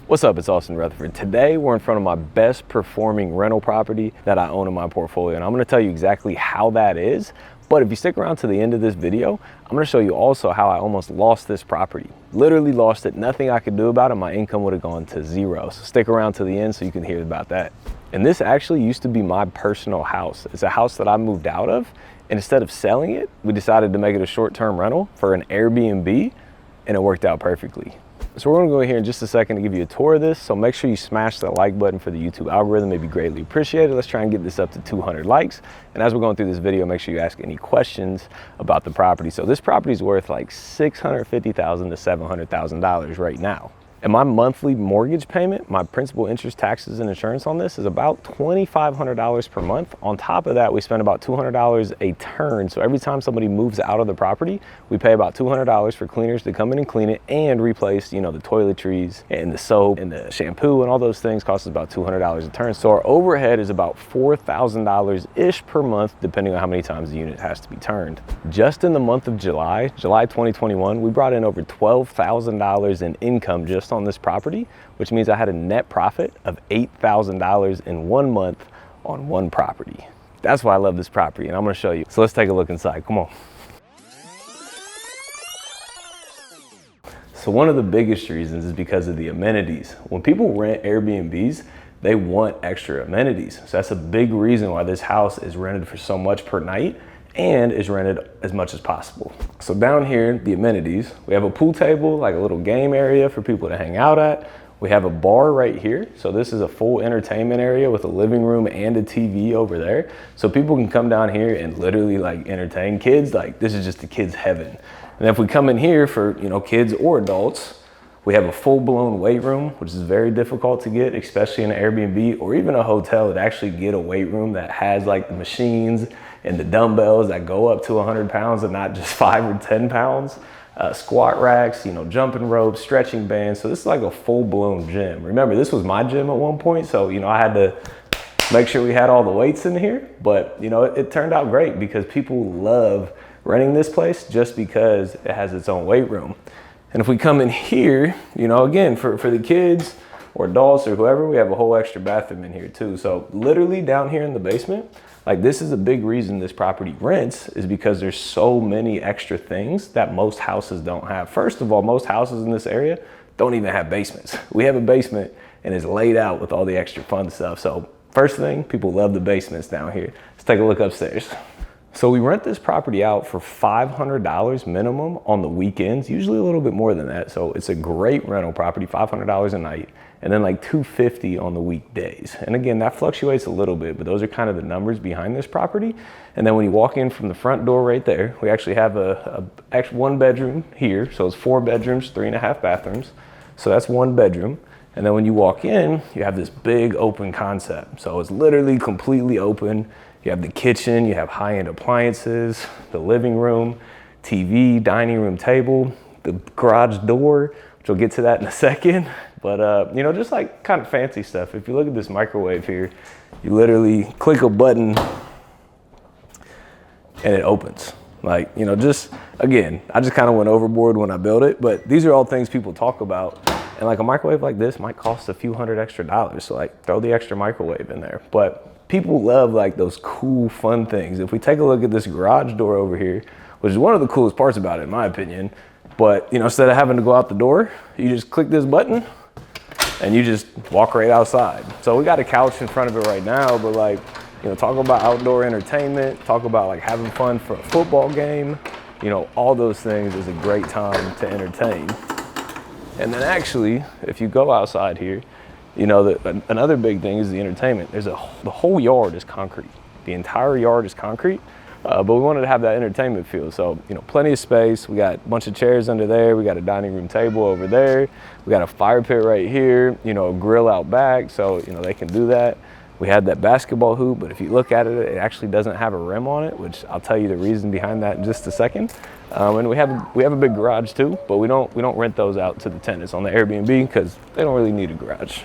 What's up, it's Austin Rutherford. Today we're in front of my best performing rental property that I own in my portfolio, and I'm gonna tell you exactly how that is. But if you stick around to the end of this video, I'm gonna show you also how I almost lost this property. Literally lost it, nothing I could do about it. My income would have gone to zero. So stick around to the end so you can hear about that. And this actually used to be my personal house. It's a house that I moved out of, and instead of selling it, we decided to make it a short-term rental for an Airbnb, and it worked out perfectly. So we're gonna go here in just a second to give you a tour of this. So make sure you smash the like button for the YouTube algorithm. It'd be greatly appreciated. Let's try and get this up to 200 likes. And as we're going through this video, make sure you ask any questions about the property. So this property is worth like $650,000 to $700,000 right now. And my monthly mortgage payment, my principal, interest, taxes, and insurance on this is about $2,500 per month. On top of that, we spend about $200 a turn. So every time somebody moves out of the property, we pay about $200 for cleaners to come in and clean it and replace, the toiletries and the soap and the shampoo and all those things cost us about $200 a turn. So our overhead is about $4,000-ish per month, depending on how many times the unit has to be turned. Just in the month of July 2021, we brought in over $12,000 in income just on this property, which means I had a net profit of $8,000 in 1 month on one property. That's why I love this property, and I'm gonna show you. So let's take a look inside, come on. So one of the biggest reasons is because of the amenities. When people rent Airbnbs, they want extra amenities. So that's a big reason why this house is rented for so much per night and is rented as much as possible. So down here, the amenities, we have a pool table, like a little game area for people to hang out at. We have a bar right here. So this is a full entertainment area with a living room and a TV over there. So people can come down here and literally like entertain kids. Like this is just a kid's heaven. And if we come in here for, kids or adults, we have a full-blown weight room, which is very difficult to get, especially in an Airbnb or even a hotel to actually get a weight room that has like the machines and the dumbbells that go up to 100 pounds and not just 5 or 10 pounds. Squat racks, jumping ropes, stretching bands. So this is like a full-blown gym. Remember, this was my gym at one point, so I had to make sure we had all the weights in here. But it turned out great because people love renting this place just because it has its own weight room. And if we come in here, again, for the kids or adults or whoever, we have a whole extra bathroom in here too. So literally down here in the basement, like this is a big reason this property rents is because there's so many extra things that most houses don't have. First of all, most houses in this area don't even have basements. We have a basement and it's laid out with all the extra fun stuff. So first thing, people love the basements down here. Let's take a look upstairs. So we rent this property out for $500 minimum on the weekends, usually a little bit more than that. So it's a great rental property, $500 a night, and then like $250 on the weekdays. And again, that fluctuates a little bit, but those are kind of the numbers behind this property. And then when you walk in from the front door right there, we actually have a one bedroom here. So it's 4 bedrooms, 3.5 bathrooms. So that's 1 bedroom. And then when you walk in, you have this big open concept. So it's literally completely open. You have the kitchen, you have high-end appliances, the living room, TV, dining room table, the garage door, which we'll get to that in a second. But, just like kind of fancy stuff. If you look at this microwave here, you literally click a button and it opens. Like, again, I just kind of went overboard when I built it, but these are all things people talk about. And like a microwave like this might cost a few $100 extra. So like throw the extra microwave in there. But people love like those cool, fun things. If we take a look at this garage door over here, which is one of the coolest parts about it, in my opinion, but instead of having to go out the door, you just click this button and you just walk right outside. So we got a couch in front of it right now, but like, talk about outdoor entertainment, talk about like having fun for a football game, all those things is a great time to entertain. And then actually, if you go outside here, another big thing is the entertainment. The whole yard is concrete. The entire yard is concrete, but we wanted to have that entertainment feel. So, plenty of space. We got a bunch of chairs under there. We got a dining room table over there. We got a fire pit right here, a grill out back. So, they can do that. We had that basketball hoop, but if you look at it, it actually doesn't have a rim on it, which I'll tell you the reason behind that in just a second. And we have a big garage too, but we don't rent those out to the tenants on the Airbnb because they don't really need a garage.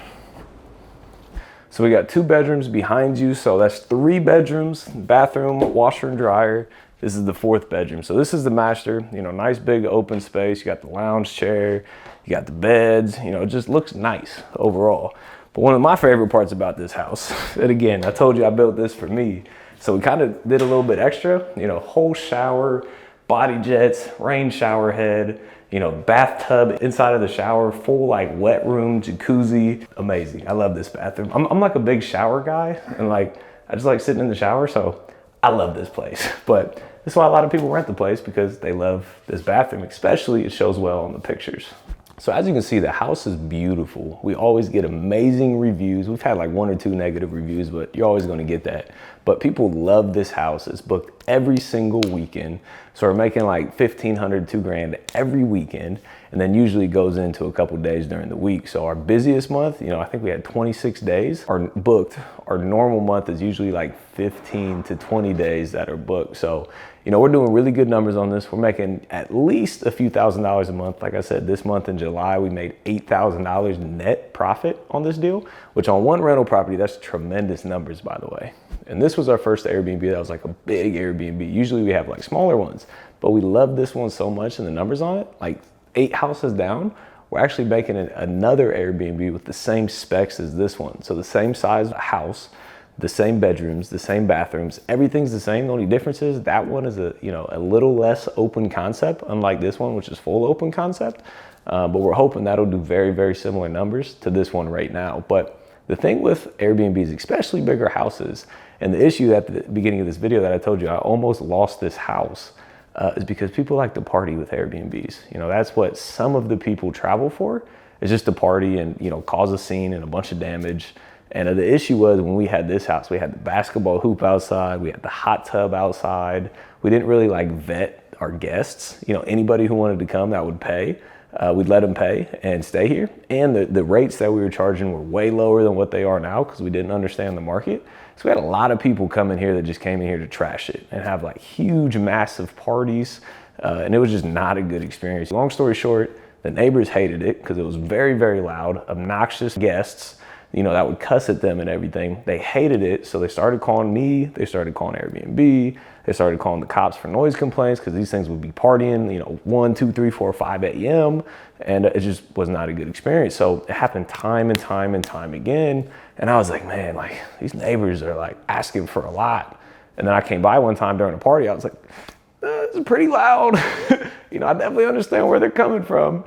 So we got 2 bedrooms behind you. So that's 3 bedrooms, bathroom, washer and dryer, This is the 4th bedroom. So this is the master, you know, nice big open space. You got the lounge chair, you got the beds, you know, it just looks nice overall. But one of my favorite parts about this house, and again, I told you I built this for me. So we kind of did a little bit extra, you know, whole shower, body jets, rain shower head, you know, bathtub inside of the shower, full like wet room, jacuzzi. Amazing. I love this bathroom. I'm like a big shower guy, and like, I just like sitting in the shower. So I love this place. But that's why a lot of people rent the place, because they love this bathroom, especially it shows well on the pictures. So as you can see, the house is beautiful. We always get amazing reviews. We've had like 1 or 2 negative reviews, but you're always gonna get that. But people love this house. It's booked every single weekend. So we're making like $1,500, $2,000 every weekend, and then usually goes into a couple days during the week. So our busiest month, you know, I think we had 26 days are booked. Our normal month is usually like 15 to 20 days that are booked. So, you know, we're doing really good numbers on this. We're making at least a few $1,000s a month. Like I said, this month in July, we made $8,000 net profit on this deal, which on one rental property, that's tremendous numbers, by the way. And this was our first Airbnb that was like a big Airbnb. Usually we have like smaller ones, but we love this one so much, and the numbers on it, like 8 houses down, we're actually making another Airbnb with the same specs as this one. So the same size house, the same bedrooms, the same bathrooms, everything's the same. The only difference is that one is a little less open concept, unlike this one, which is full open concept. But we're hoping that'll do very, very similar numbers to this one right now. But the thing with Airbnbs, especially bigger houses, and the issue at the beginning of this video that I told you I almost lost this house, is because people like to party with Airbnbs. You know, that's what some of the people travel for, is just to party and, you know, cause a scene and a bunch of damage. And the issue was, when we had this house, we had the basketball hoop outside, we had the hot tub outside. We didn't really like vet our guests. You know, anybody who wanted to come that would pay, we'd let them pay and stay here. And the rates that we were charging were way lower than what they are now, because we didn't understand the market. So we had a lot of people come in here that just came in here to trash it and have like huge, massive parties. And it was just not a good experience. Long story short, the neighbors hated it because it was very, very loud, obnoxious guests, you know, that would cuss at them and everything. They hated it, so they started calling me, they started calling Airbnb, they started calling the cops for noise complaints, because these things would be partying, you know, 1, 2, 3, 4, 5 a.m. And it just was not a good experience. So it happened time and time and time again. And I was like, man, like, these neighbors are like asking for a lot. And then I came by one time during a party, I was like, it's pretty loud. You know, I definitely understand where they're coming from.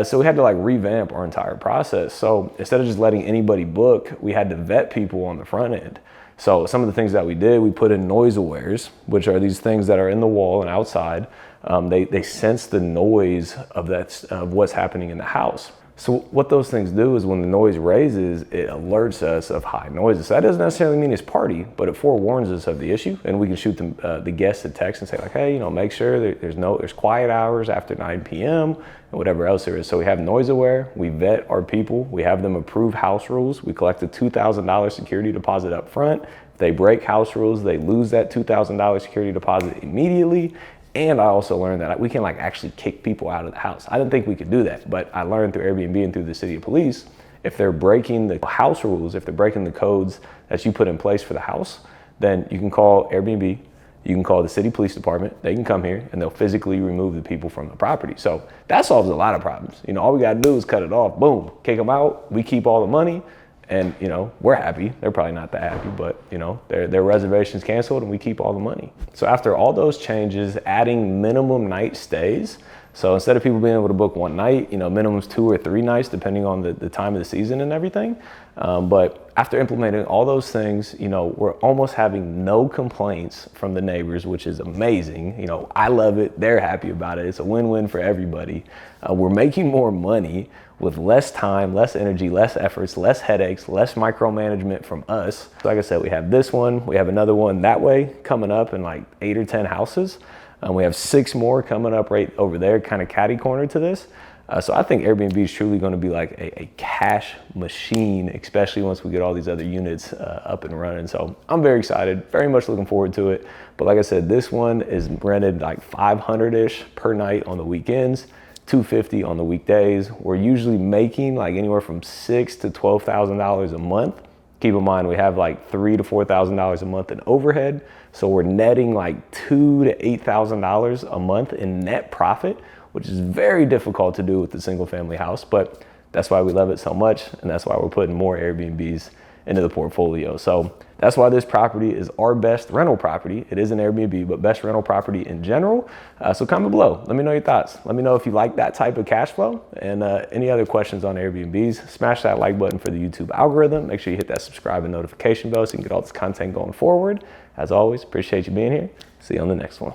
So we had to like revamp our entire process. So instead of just letting anybody book, we had to vet people on the front end. So some of the things that we did, we put in noise awares, which are these things that are in the wall and outside. They sense the noise of what's happening in the house. So what those things do is, when the noise raises, it alerts us of high noises. So that doesn't necessarily mean it's party, but it forewarns us of the issue, and we can shoot them, the guests a text and say like, hey, you know, make sure that there's quiet hours after 9 p.m. and whatever else there is. So we have noise aware, we vet our people, we have them approve house rules, we collect a $2,000 security deposit up front. If they break house rules, they lose that $2,000 security deposit immediately. And I also learned that we can like actually kick people out of the house. I didn't think we could do that, but I learned through Airbnb and through the city of police, if they're breaking the house rules, if they're breaking the codes that you put in place for the house, then you can call Airbnb, you can call the city police department, they can come here and they'll physically remove the people from the property. So that solves a lot of problems. You know, all we gotta do is cut it off, boom, kick them out, we keep all the money, and you know, we're happy. They're probably not that happy, but you know, their reservation's canceled and we keep all the money. So after all those changes, adding minimum night stays. So instead of people being able to book one night, you know, minimum's 2 or 3 nights, depending on the time of the season and everything. But after implementing all those things, you know, we're almost having no complaints from the neighbors, which is amazing. You know, I love it. They're happy about it. It's a win-win for everybody. We're making more money with less time, less energy, less efforts, less headaches, less micromanagement from us. Like I said, we have this one, we have another one that way coming up in like 8 or 10 houses. We have 6 more coming up right over there, kind of catty corner to this. So I think Airbnb is truly going to be like a cash machine, especially once we get all these other units up and running. So I'm very excited, very much looking forward to it. But like I said, this one is rented like 500-ish per night on the weekends, $250 on the weekdays. We're usually making like anywhere from $6,000 to $12,000 a month Keep in mind, we have like $3,000 to $4,000 a month in overhead. So we're netting like $2,000 to $8,000 a month in net profit, which is very difficult to do with the single family house, but that's why we love it so much. And that's why we're putting more Airbnbs into the portfolio. So that's why this property is our best rental property. It is an Airbnb, but best rental property in general. So comment below, let me know your thoughts. Let me know if you like that type of cash flow, and any other questions on Airbnbs. Smash that like button for the YouTube algorithm. Make sure you hit that subscribe and notification bell so you can get all this content going forward. As always, appreciate you being here. See you on the next one.